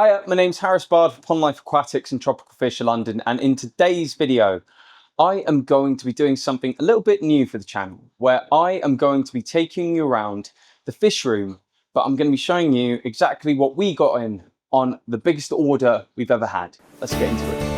Hi, my name's Harris Bard for Pond Life Aquatics and Tropical Fish London, and in today's video I am going to be doing something a little bit new for the channel, where I am going to be taking you around the fish room, but I'm going to be showing you exactly what we got in on the biggest order we've ever had. Let's get into it.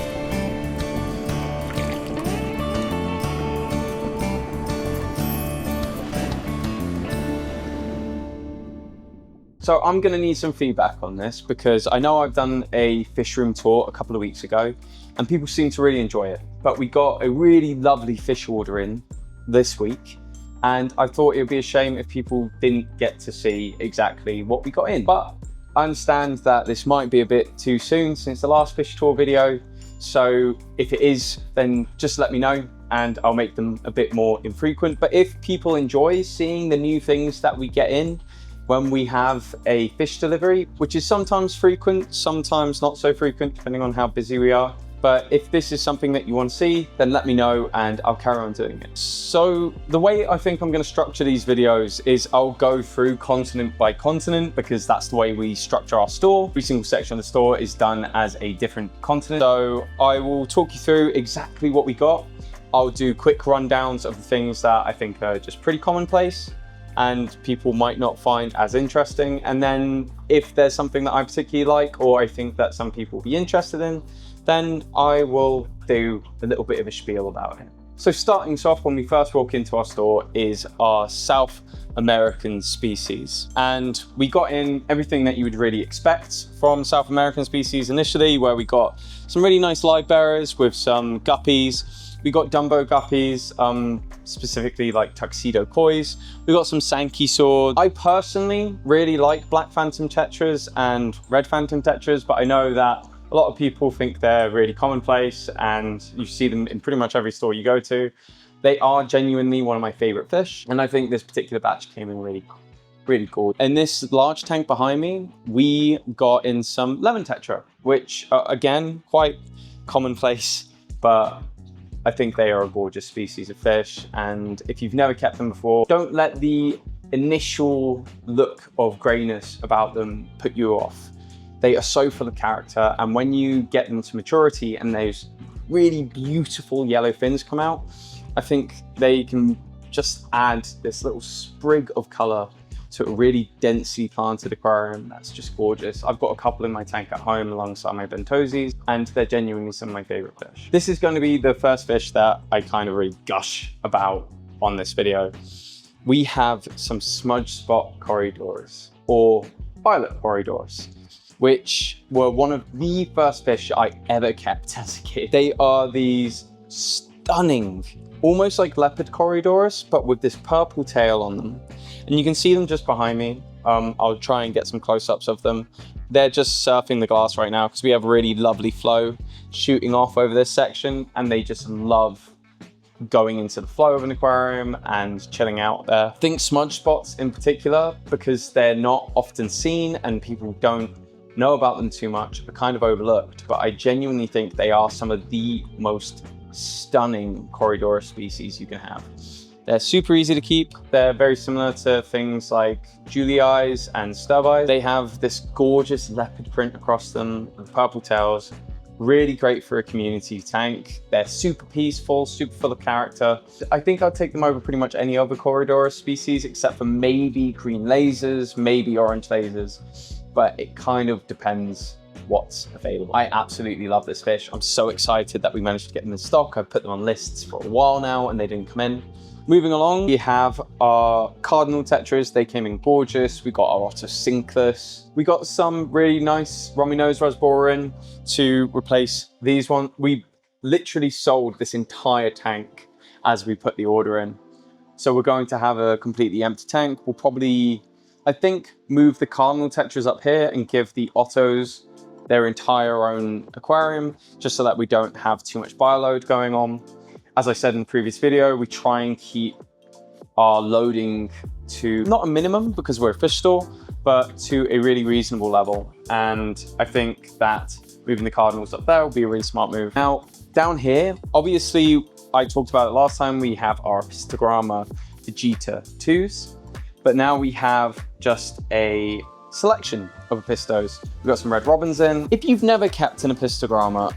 So I'm going to need some feedback on this because I know I've done a fish room tour a couple of weeks ago and people seem to really enjoy it. But we got a really lovely fish order in this week and I thought it would be a shame if people didn't get to see exactly what we got in. But I understand that this might be a bit too soon since the last fish tour video. So if it is, then just let me know and I'll make them a bit more infrequent. But if people enjoy seeing the new things that we get in, when we have a fish delivery, which is sometimes frequent, sometimes not so frequent, depending on how busy we are. But if this is something that you want to see, then let me know and I'll carry on doing it. So the way I think I'm going to structure these videos is I'll go through continent by continent because that's the way we structure our store. Every single section of the store is done as a different continent. So I will talk you through exactly what we got. I'll do quick rundowns of the things that I think are just pretty commonplace and people might not find as interesting. And then if there's something that I particularly like or I think that some people will be interested in, then I will do a little bit of a spiel about it. So starting us off when we first walk into our store is our South American species. And we got in everything that you would really expect from South American species initially, where we got some really nice live bearers with some guppies. We got Dumbo guppies, specifically like tuxedo kois. We got some Sankey swords. I personally really like black phantom tetras and red phantom tetras, but I know that a lot of people think they're really commonplace and you see them in pretty much every store you go to. They are genuinely one of my favorite fish. And I think this particular batch came in really good. In this large tank behind me, we got in some lemon tetra, which again, quite commonplace, but I think they are a gorgeous species of fish. And if you've never kept them before, don't let the initial look of grayness about them put you off. They are so full of character. And when you get them to maturity and those really beautiful yellow fins come out, I think they can just add this little sprig of color to a really densely planted aquarium that's just gorgeous. I've got a couple in my tank at home alongside my bentosies, and they're genuinely some of my favorite fish. This is going to be the first fish that I kind of really gush about on this video. We have some Smudge Spot Corys, or Violet Corys, which were one of the first fish I ever kept as a kid. They are these stunning, almost like leopard corridors, but with this purple tail on them. And you can see them just behind me. I'll try and get some close-ups of them. They're just surfing the glass right now because we have a really lovely flow shooting off over this section, and they just love going into the flow of an aquarium and chilling out there. I think smudge spots in particular, because they're not often seen and people don't know about them too much, are kind of overlooked, but I genuinely think they are some of the most stunning corridor species you can have. They're super easy to keep. They're very similar to things like Julie eyes and stub eyes. They have this gorgeous leopard print across them with purple tails. Really great for a community tank. They're super peaceful, super full of character. I think I'll take them over pretty much any other corridor species except for maybe green lasers, maybe orange lasers, but it kind of depends what's available. I absolutely love this fish. I'm so excited that we managed to get them in stock. I've put them on lists for a while now and they didn't come in. Moving along, we have our cardinal tetras. They came in gorgeous. We got our Cichlids. We got some really nice Gouramis Rasbora in to replace these ones. We literally sold this entire tank as we put the order in. So we're going to have a completely empty tank. We'll probably, I think, move the cardinal tetras up here and give the Ottos their entire own aquarium, just so that we don't have too much bioload going on. As I said in the previous video, we try and keep our loading to not a minimum because we're a fish store, but to a really reasonable level. And I think that moving the cardinals up there will be a really smart move. Now, down here, obviously, I talked about it last time, we have our Apistogramma Vegeta 2s, but now we have just a selection of Apistos. We've got some red robins in. If you've never kept an Apistogramma,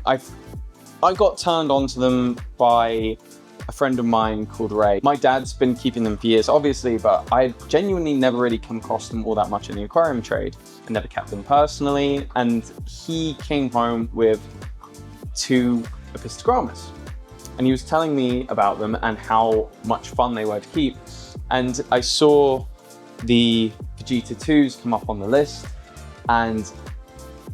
I got turned onto them by a friend of mine called Ray. My dad's been keeping them for years, obviously, but I genuinely never really come across them all that much in the aquarium trade. I never kept them personally, and he came home with 2 Apistogrammas. And he was telling me about them and how much fun they were to keep. And I saw the Vegeta 2s come up on the list, and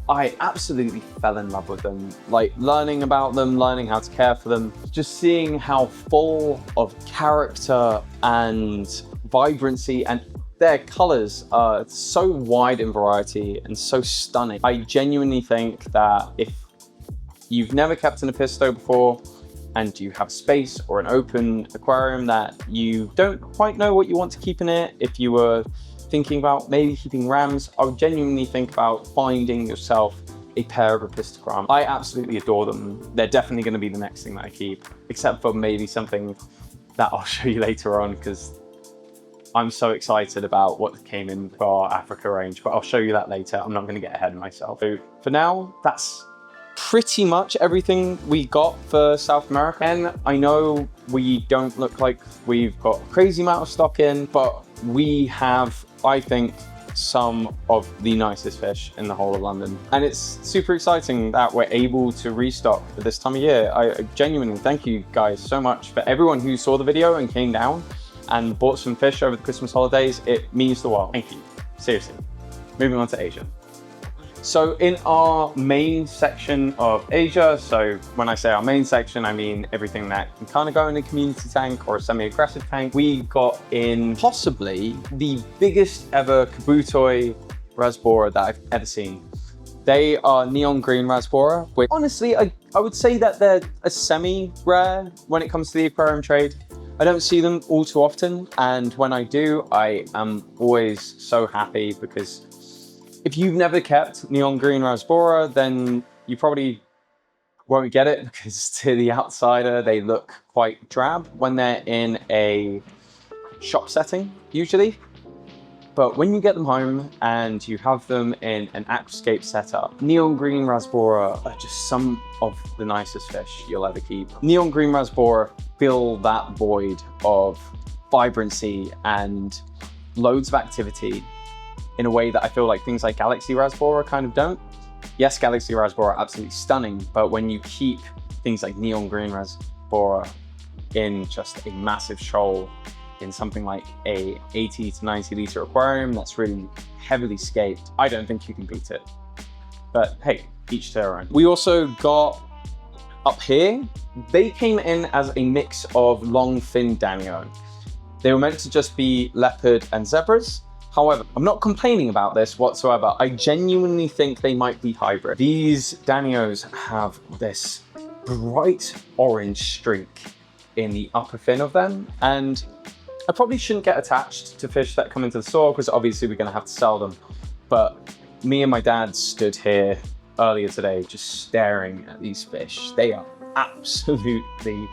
I absolutely fell in love with them. Like, learning about them, learning how to care for them, just seeing how full of character and vibrancy, and their colors are so wide in variety and so stunning. I genuinely think that if you've never kept an Apisto before and you have space or an open aquarium that you don't quite know what you want to keep in it, if you were thinking about maybe keeping rams, I would genuinely think about finding yourself a pair of Apistogramma. I absolutely adore them. They're definitely going to be the next thing that I keep, except for maybe something that I'll show you later on, because I'm so excited about what came in for our Africa range, but I'll show you that later. I'm not going to get ahead of myself. So for now, that's pretty much everything we got for South America. And I know we don't look like we've got a crazy amount of stock in, but we have, I think, some of the nicest fish in the whole of London. And it's super exciting that we're able to restock for this time of year. I genuinely thank you guys so much for everyone who saw the video and came down and bought some fish over the Christmas holidays. It means the world. Thank you. Seriously. Moving on to Asia. So in our main section of Asia, so when I say our main section, I mean everything that can kind of go in a community tank or a semi-aggressive tank, we got in possibly the biggest ever kubotai rasbora that I've ever seen. They are Neon Green Rasbora, which honestly, I would say that they're a semi-rare when it comes to the aquarium trade. I don't see them all too often, and when I do, I am always so happy, because if you've never kept Neon Green Rasbora, then you probably won't get it, because to the outsider, they look quite drab when they're in a shop setting, usually. But when you get them home and you have them in an aquascape setup, Neon Green Rasbora are just some of the nicest fish you'll ever keep. Neon Green Rasbora fill that void of vibrancy and loads of activity in a way that I feel like things like Galaxy Rasbora kind of don't. Yes, Galaxy Rasbora are absolutely stunning, but when you keep things like Neon Green Rasbora in just a massive shoal in something like a 80 to 90 litre aquarium that's really heavily scaped, I don't think you can beat it. But hey, each to their own. We also got up here, they came in as a mix of long fin Danio. They were meant to just be leopard and zebras. However, I'm not complaining about this whatsoever. I genuinely think they might be hybrid. These Danios have this bright orange streak in the upper fin of them, and I probably shouldn't get attached to fish that come into the store, because obviously we're gonna have to sell them. But me and my dad stood here earlier today just staring at these fish. They are absolutely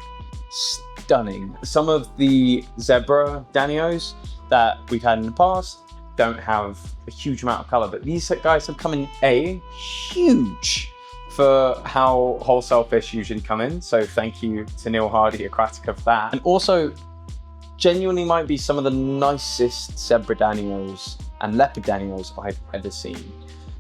stunning. Some of the zebra Danios that we've had in the past don't have a huge amount of color, but these guys have come in huge for how wholesale fish usually come in. So thank you to Neil Hardy Aquatica for that. And also genuinely might be some of the nicest zebra Danios and leopard Danios I've ever seen.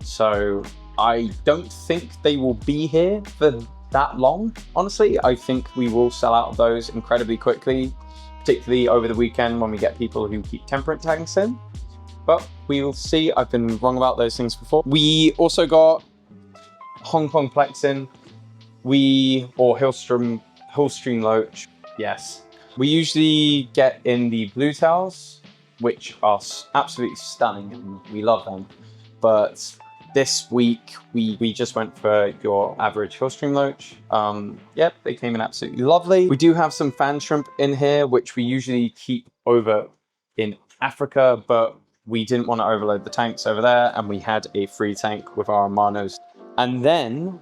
So I don't think they will be here for that long. Honestly, I think we will sell out of those incredibly quickly, particularly over the weekend when we get people who keep temperate tanks in. But we will see. I've been wrong about those things before. We also got Hong Kong Plexin, or Hillstream Loach, yes. We usually get in the blue tails, which are absolutely stunning and we love them. But this week, we just went for your average Hillstream Loach. Yep, they came in absolutely lovely. We do have some fan shrimp in here, which we usually keep over in Africa, but we didn't want to overload the tanks over there, and we had a free tank with our Manos. And then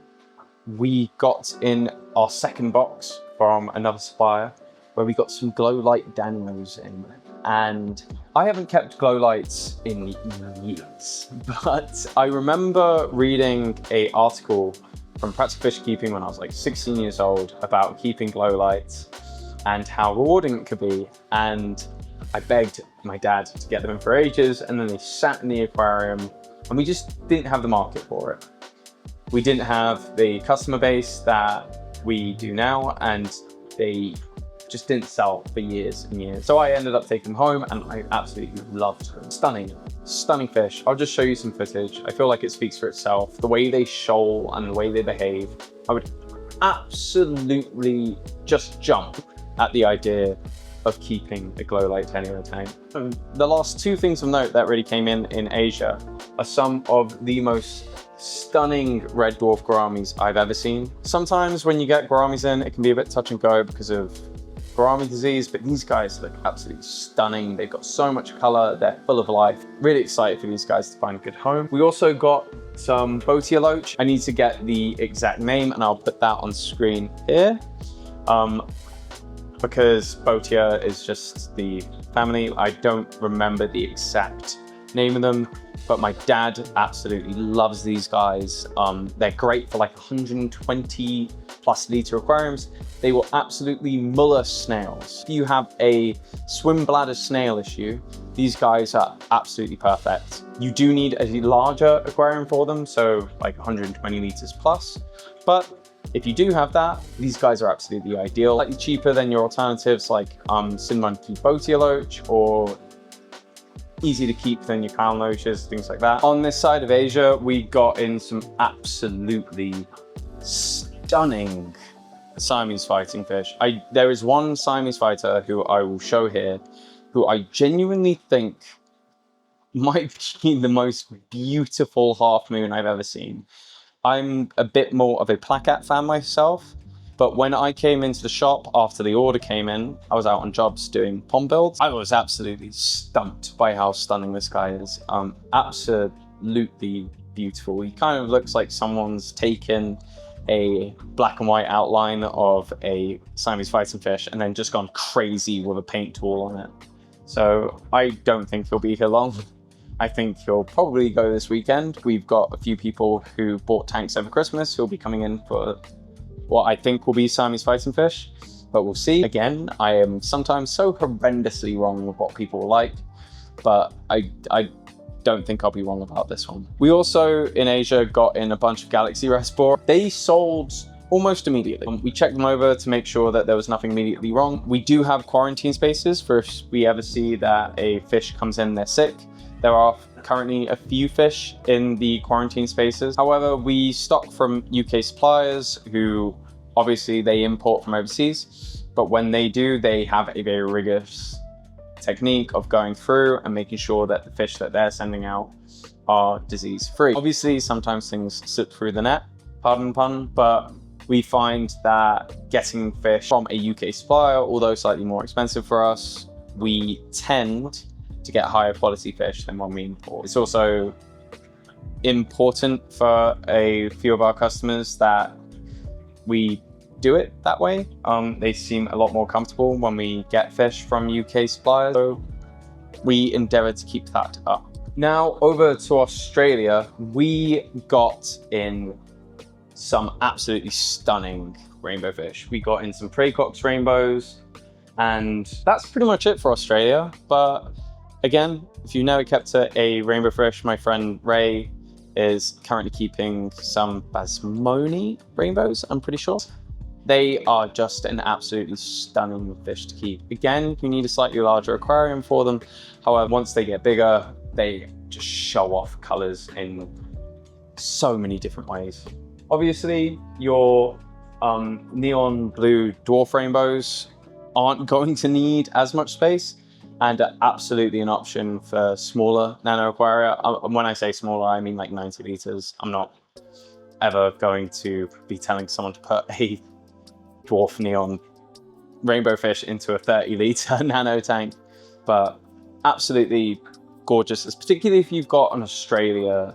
we got in our second box from another supplier, where we got some glow light Danios in. and I haven't kept glow lights in years, but I remember reading an article from Practical Fish Keeping when I was like 16 years old about keeping glow lights and how rewarding it could be. And I begged my dad to get them in for ages, and then they sat in the aquarium and we just didn't have the market for it. We didn't have the customer base that we do now, and they just didn't sell for years and years. So I ended up taking them home and I absolutely loved them. Stunning, stunning fish. I'll just show you some footage. I feel like it speaks for itself. The way they shoal and the way they behave. I would absolutely just jump at the idea of keeping a glow light Tenio tank. The last two things of note that really came in Asia are some of the most stunning red dwarf gouramis I've ever seen. Sometimes when you get gouramis in, it can be a bit touch and go because of gourami disease, but these guys look absolutely stunning. They've got so much color, they're full of life. Really excited for these guys to find a good home. We also got some Botia loach. I need to get the exact name and I'll put that on screen here. Because Botia is just the family. I don't remember the exact name of them, but my dad absolutely loves these guys. They're great for like 120 plus liter aquariums. They will absolutely muller snails. If you have a swim bladder snail issue, these guys are absolutely perfect. You do need a larger aquarium for them, so like 120 liters plus, but if you do have that, these guys are absolutely ideal. Slightly cheaper than your alternatives like Cinnamon Botia loach, or easy to keep than your crown loaches, things like that. On this side of Asia, we got in some absolutely stunning Siamese fighting fish. There is one Siamese fighter who I will show here, who I genuinely think might be the most beautiful half moon I've ever seen. I'm a bit more of a placat fan myself, but when I came into the shop after the order came in, I was out on jobs doing pond builds. I was absolutely stumped by how stunning this guy is. Absolutely beautiful. He kind of looks like someone's taken a black and white outline of a Siamese fighting fish and then just gone crazy with a paint tool on it. So I don't think he'll be here long. I think he'll probably go this weekend. We've got a few people who bought tanks over Christmas who'll be coming in for what I think will be Siamese fighting fish, but we'll see. Again, I am sometimes so horrendously wrong with what people like, but I don't think I'll be wrong about this one. We also, in Asia, got in a bunch of Galaxy Rasbora. They sold almost immediately. We checked them over to make sure that there was nothing immediately wrong. We do have quarantine spaces for if we ever see that a fish comes in, they're sick. There are currently a few fish in the quarantine spaces. However, we stock from UK suppliers who obviously they import from overseas, but when they do, they have a very rigorous technique of going through and making sure that the fish that they're sending out are disease-free. Obviously, sometimes things slip through the net, pardon the pun, but we find that getting fish from a UK supplier, although slightly more expensive for us, we tend to get higher quality fish than what we import. It's also important for a few of our customers that we do it that way. They seem a lot more comfortable when we get fish from UK suppliers, so we endeavour to keep that up. Now over to Australia, we got in some absolutely stunning rainbow fish. We got in some Praecox rainbows, and that's pretty much it for Australia. But again, if you've never kept a rainbow fish, my friend Ray is currently keeping some Basmoni rainbows, I'm pretty sure. They are just an absolutely stunning fish to keep. Again, you need a slightly larger aquarium for them. However, once they get bigger, they just show off colors in so many different ways. Obviously, your neon blue dwarf rainbows aren't going to need as much space, and are absolutely an option for smaller nano aquaria. When I say smaller, I mean like 90 liters. I'm not ever going to be telling someone to put a dwarf neon rainbow fish into a 30 liter nano tank, but absolutely gorgeous, particularly if you've got an Australia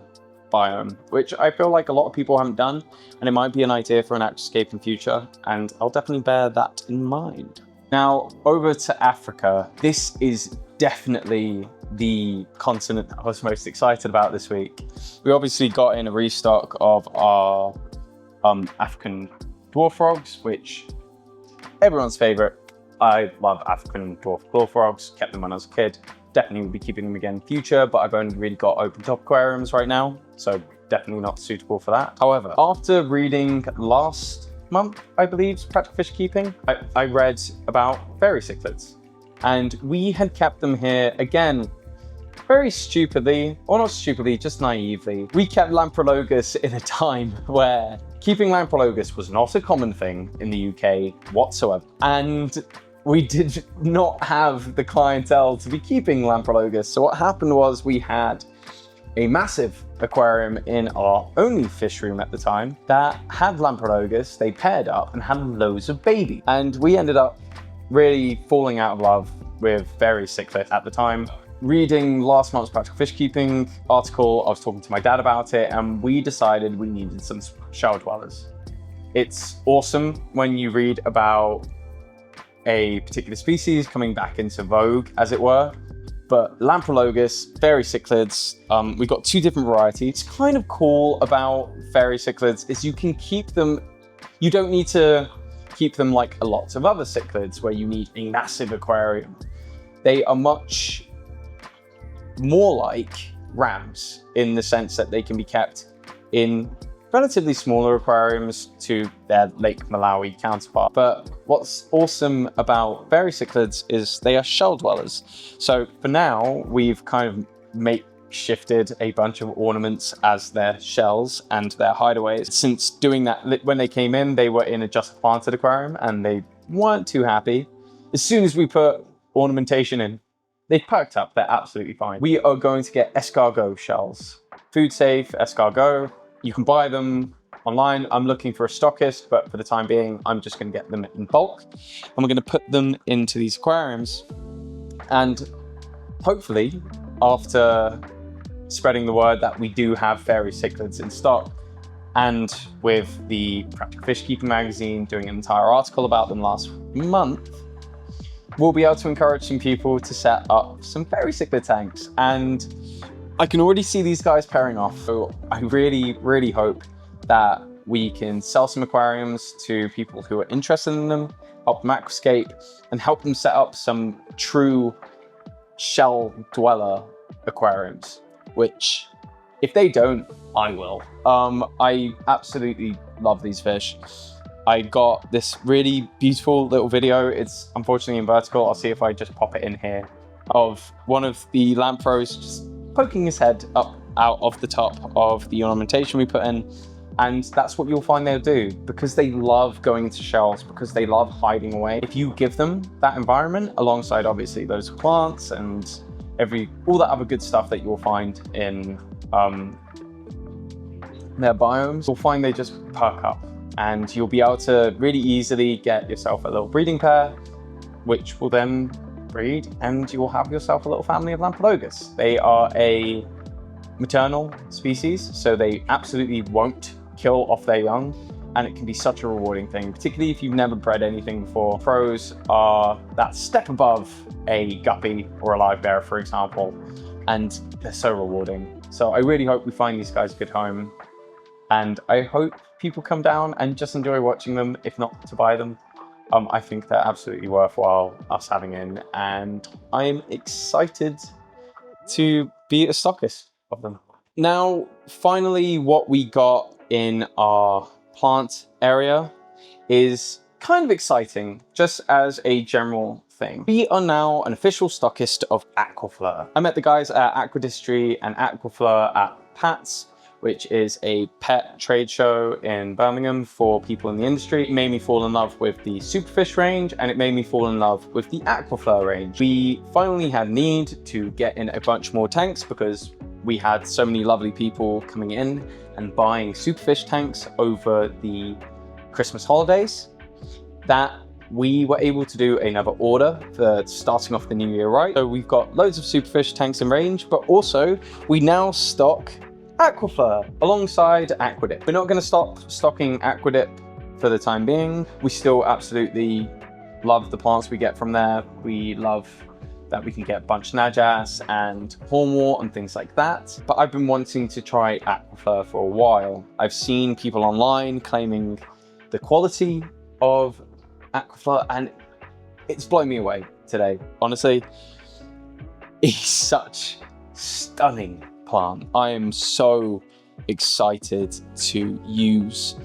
biome, which I feel like a lot of people haven't done, and it might be an idea for an aquascape in future, and I'll definitely bear that in mind. Now, over to Africa. This is definitely the continent I was most excited about this week. We obviously got in a restock of our African dwarf frogs, which everyone's favorite. I love African dwarf claw frogs, kept them when I was a kid. Definitely will be keeping them again in the future, but I've only really got open top aquariums right now, so definitely not suitable for that. However, after reading last month, I believe, Practical Fish Keeping, I read about fairy cichlids, and we had kept them here again, very stupidly, or not stupidly, just naively. We kept Lamprologus in a time where keeping Lamprologus was not a common thing in the UK whatsoever, and we did not have the clientele to be keeping Lamprologus. So what happened was we had a massive aquarium in our only fish room at the time that had Lamprologus. They paired up and had loads of babies. And we ended up really falling out of love with fairy cichlids at the time. Reading last month's Practical Fish Keeping article, I was talking to my dad about it, and we decided we needed some shell dwellers. It's awesome when you read about a particular species coming back into vogue, as it were. But Lamprologus, fairy cichlids, we've got two different varieties. It's kind of cool about fairy cichlids is you can keep them, you don't need to keep them like a lot of other cichlids where you need a massive aquarium. They are much more like rams in the sense that they can be kept in relatively smaller aquariums to their Lake Malawi counterpart. But what's awesome about fairy cichlids is they are shell dwellers. So for now, we've kind of makeshifted a bunch of ornaments as their shells and their hideaways. Since doing that, when they came in, they were in a just planted aquarium and they weren't too happy. As soon as we put ornamentation in, they perked up, they're absolutely fine. We are going to get escargot shells. Food safe, escargot. You can buy them online. I'm looking for a stockist, but for the time being, I'm just going to get them in bulk. And we're going to put them into these aquariums. And hopefully, after spreading the word that we do have fairy cichlids in stock, and with the Practical Fish Keeping magazine doing an entire article about them last month, we'll be able to encourage some people to set up some fairy cichlid tanks. And I can already see these guys pairing off. So I really, really hope that we can sell some aquariums to people who are interested in them, help them aquascape, and help them set up some true shell dweller aquariums, which if they don't, I will. I absolutely love these fish. I got this really beautiful little video. It's unfortunately in vertical. I'll see if I just pop it in here, of one of the lampros just poking his head up out of the top of the ornamentation we put in. And that's what you'll find they'll do, because they love going into shells, because they love hiding away. If you give them that environment alongside obviously those plants and all that other good stuff that you'll find in their biomes, you'll find they just perk up, and you'll be able to really easily get yourself a little breeding pair, which will then breed, and you will have yourself a little family of Lamprologus. They are a maternal species, so they absolutely won't kill off their young, and it can be such a rewarding thing, particularly if you've never bred anything before. Pros are that step above a guppy or a live bear, for example, and they're so rewarding. So I really hope we find these guys a good home, and I hope people come down and just enjoy watching them, if not to buy them. I think they're absolutely worthwhile us having in, and I'm excited to be a stockist of them. Now, finally, what we got in our plant area is kind of exciting, just as a general thing. We are now an official stockist of Aquafleur. I met the guys at Aquadistry and Aquafleur at Pat's, which is a pet trade show in Birmingham for people in the industry. It made me fall in love with the Superfish range, and it made me fall in love with the Aquafleur range. We finally had need to get in a bunch more tanks because we had so many lovely people coming in and buying Superfish tanks over the Christmas holidays that we were able to do another order for starting off the new year right. So we've got loads of Superfish tanks in range, but also we now stock Aquafleur alongside Aquadip. We're not going to stop stocking Aquadip for the time being. We still absolutely love the plants we get from there. We love that we can get bunch najas and hornwort and things like that. But I've been wanting to try aquaflora for a while. I've seen people online claiming the quality of aquaflora, and it's blown me away today. Honestly, it's such stunning plant. I am so excited to use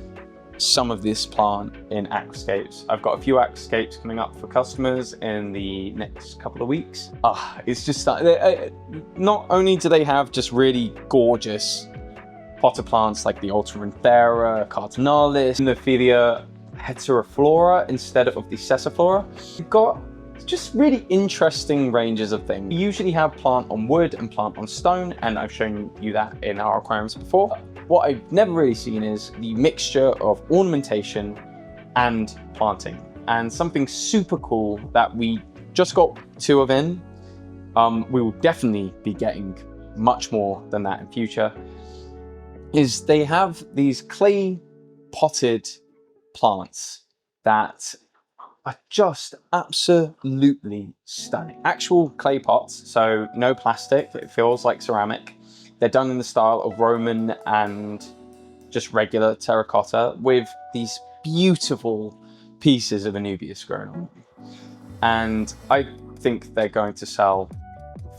some of this plant in aquascapes. I've got a few aquascapes coming up for customers in the next couple of weeks. It's just not only do they have just really gorgeous potter plants like the Ultramanthera, Cardinalis, Nephilia heteroflora instead of the sessiflora, you've got just really interesting ranges of things. We usually have plant on wood and plant on stone, and I've shown you that in our aquariums before. What I've never really seen is the mixture of ornamentation and planting. And something super cool that we just got 2 of in, we will definitely be getting much more than that in future, is they have these clay potted plants that are just absolutely stunning. Actual clay pots, so no plastic, it feels like ceramic. They're done in the style of Roman and just regular terracotta with these beautiful pieces of Anubias grown on. And I think they're going to sell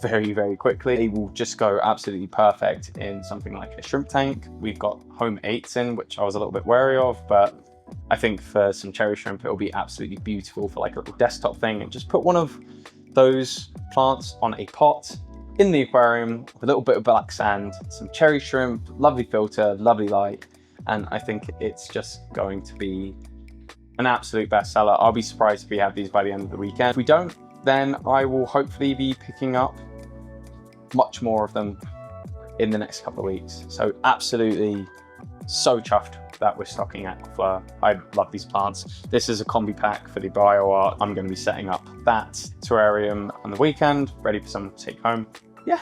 very, very quickly. They will just go absolutely perfect in something like a shrimp tank. We've got home 8s in, which I was a little bit wary of, but I think for some cherry shrimp, it'll be absolutely beautiful for like a little desktop thing. And just put one of those plants on a pot in the aquarium with a little bit of black sand, some cherry shrimp, lovely filter, lovely light. And I think it's just going to be an absolute bestseller. I'll be surprised if we have these by the end of the weekend. If we don't, then I will hopefully be picking up much more of them in the next couple of weeks. So absolutely so chuffed that we're stocking aquaflora. I love these plants. This is a combi pack for the bio art. I'm going to be setting up that terrarium on the weekend, ready for someone to take home. Yeah,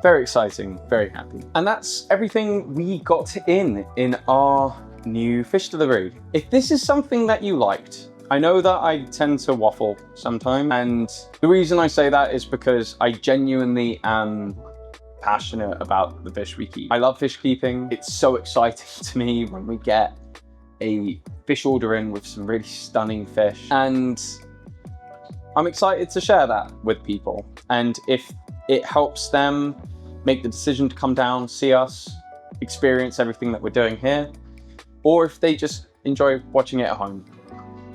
very exciting, very happy. And that's everything we got in our new fish delivery. If this is something that you liked, I know that I tend to waffle sometimes, and the reason I say that is because I genuinely am passionate about the fish we keep. I love fish keeping. It's so exciting to me when we get a fish order in with some really stunning fish, and I'm excited to share that with people. And if it helps them make the decision to come down, see us, experience everything that we're doing here, or if they just enjoy watching it at home,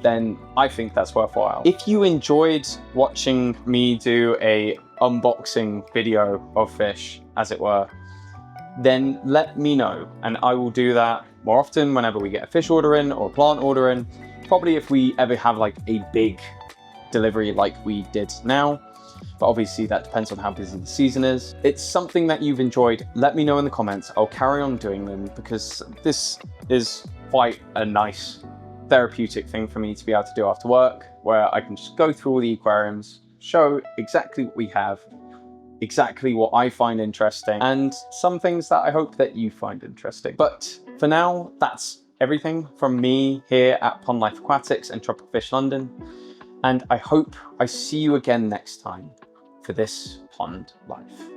then I think that's worthwhile. If you enjoyed watching me do a unboxing video of fish, as it were, then let me know, and I will do that more often whenever we get a fish order in or a plant order in. Probably if we ever have like a big delivery like we did now, but obviously that depends on how busy the season is. It's something that you've enjoyed, let me know in the comments. I'll carry on doing them because this is quite a nice therapeutic thing for me to be able to do after work, where I can just go through all the aquariums, show exactly what we have, exactly what I find interesting, and some things that I hope that you find interesting. But for now, that's everything from me here at Pond Life Aquatics and Tropical Fish London, and I hope I see you again next time for this Pond Life.